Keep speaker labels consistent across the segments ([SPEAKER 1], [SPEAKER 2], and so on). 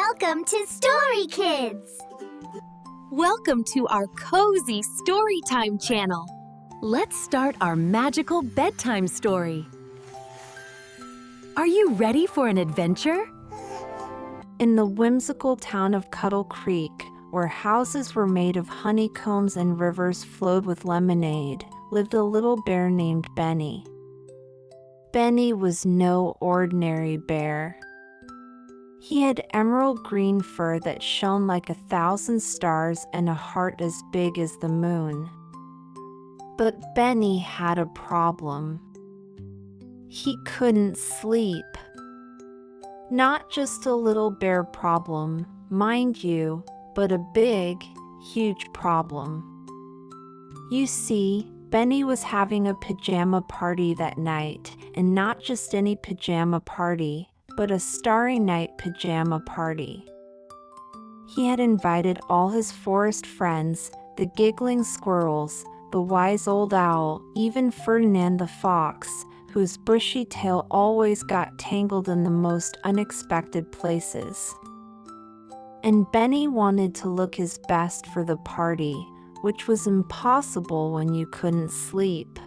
[SPEAKER 1] Welcome to Story Kids!
[SPEAKER 2] Welcome to our cozy Storytime channel. Let's start our magical bedtime story. Are you ready for an adventure?
[SPEAKER 3] In the whimsical town of Cuddle Creek, where houses were made of honeycombs and rivers flowed with lemonade, lived a little bear named Benny. Benny was no ordinary bear. He had emerald green fur that shone like 1,000 stars and a heart as big as the moon. But Benny had a problem. He couldn't sleep. Not just a little bear problem, mind you, but a big, huge problem. You see, Benny was having a pajama party that night, and not just any pajama party, but a Starry Night Pajama Party. He had invited all his forest friends, the giggling squirrels, the wise old owl, even Ferdinand the fox, whose bushy tail always got tangled in the most unexpected places. And Benny wanted to look his best for the party, which was impossible when you couldn't sleep.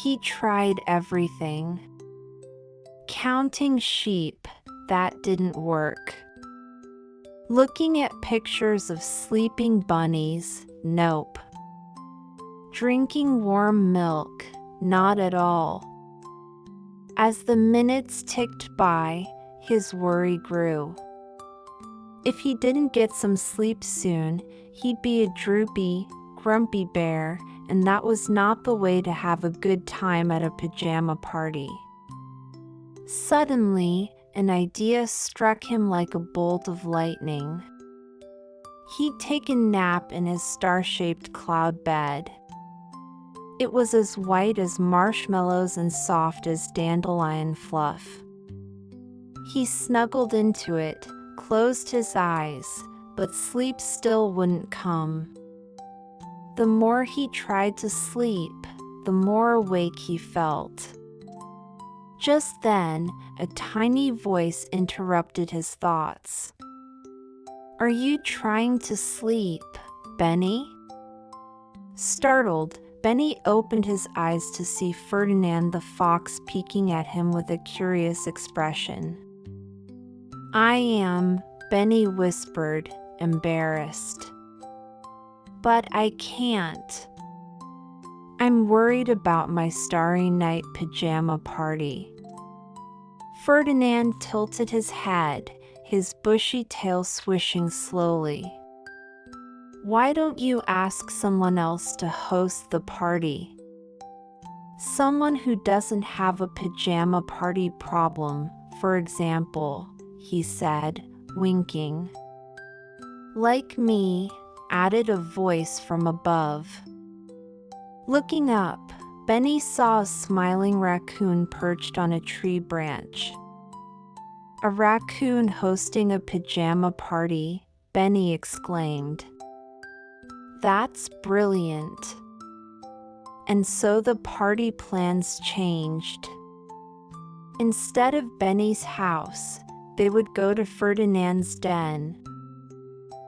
[SPEAKER 3] He tried everything. Counting sheep, that didn't work. Looking at pictures of sleeping bunnies, nope. Drinking warm milk, not at all. As the minutes ticked by, his worry grew. If he didn't get some sleep soon, he'd be a droopy, grumpy bear, and that was not the way to have a good time at a pajama party. Suddenly, an idea struck him like a bolt of lightning. He'd take a nap in his star-shaped cloud bed. It was as white as marshmallows and soft as dandelion fluff. He snuggled into it, closed his eyes, but sleep still wouldn't come. The more he tried to sleep, the more awake he felt. Just then, a tiny voice interrupted his thoughts. "Are you trying to sleep, Benny?" Startled, Benny opened his eyes to see Ferdinand the fox peeking at him with a curious expression. "I am," Benny whispered, embarrassed. "But I can't. I'm worried about my Starry Night Pajama Party." Ferdinand tilted his head, his bushy tail swishing slowly. "Why don't you ask someone else to host the party? Someone who doesn't have a pajama party problem, for example," he said, winking. "Like me," added a voice from above. Looking up, Benny saw a smiling raccoon perched on a tree branch. "A raccoon hosting a pajama party," Benny exclaimed. "That's brilliant." And so the party plans changed. Instead of Benny's house, they would go to Ferdinand's den,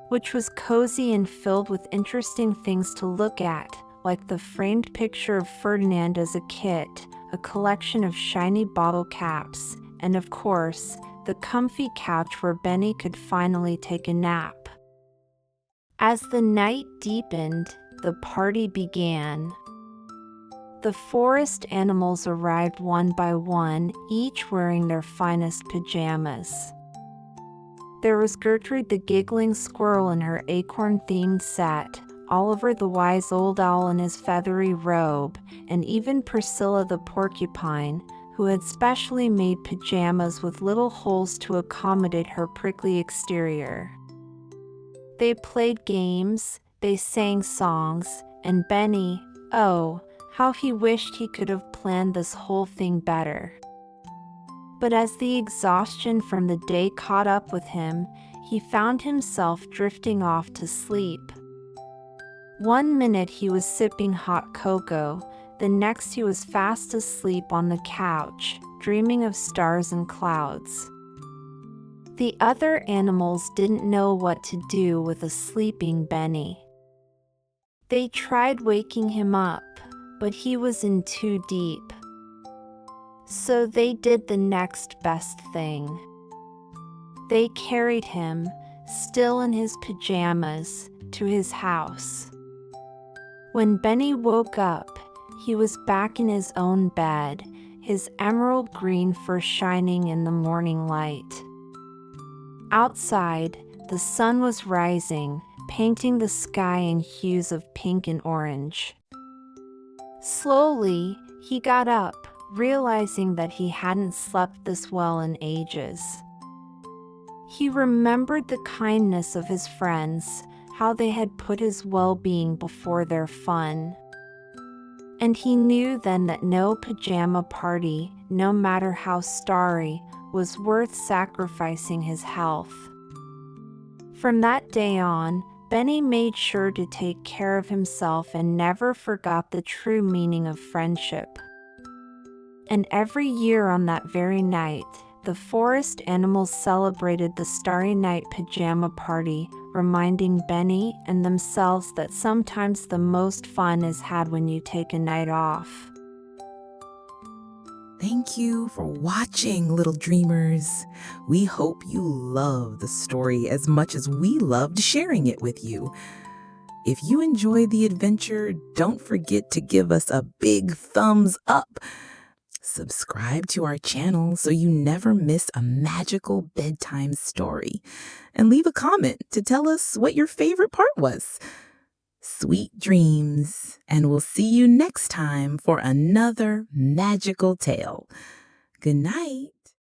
[SPEAKER 3] which was cozy and filled with interesting things to look at, like the framed picture of Ferdinand as a kit, a collection of shiny bottle caps, and of course, the comfy couch where Benny could finally take a nap. As the night deepened, the party began. The forest animals arrived one by one, each wearing their finest pajamas. There was Gertrude the giggling squirrel in her acorn-themed set, Oliver the wise old owl in his feathery robe, and even Priscilla the porcupine, who had specially made pajamas with little holes to accommodate her prickly exterior. They played games, they sang songs, and Benny, oh, how he wished he could have planned this whole thing better. But as the exhaustion from the day caught up with him, he found himself drifting off to sleep. One minute he was sipping hot cocoa, the next he was fast asleep on the couch, dreaming of stars and clouds. The other animals didn't know what to do with a sleeping Benny. They tried waking him up, but he was in too deep. So they did the next best thing. They carried him, still in his pajamas, to his house. When Benny woke up, he was back in his own bed, his emerald green fur shining in the morning light. Outside, the sun was rising, painting the sky in hues of pink and orange. Slowly, he got up, realizing that he hadn't slept this well in ages. He remembered the kindness of his friends, how they had put his well-being before their fun. And he knew then that no pajama party, no matter how starry, was worth sacrificing his health. From that day on, Benny made sure to take care of himself and never forgot the true meaning of friendship. And every year on that very night, the forest animals celebrated the Starry Night Pajama Party, reminding Benny and themselves that sometimes the most fun is had when you take a night off.
[SPEAKER 4] Thank you for watching, little dreamers. We hope you love the story as much as we loved sharing it with you. If you enjoyed the adventure, don't forget to give us a big thumbs up. Subscribe to our channel so you never miss a magical bedtime story. And leave a comment to tell us what your favorite part was. Sweet dreams, and we'll see you next time for another magical tale. Good night.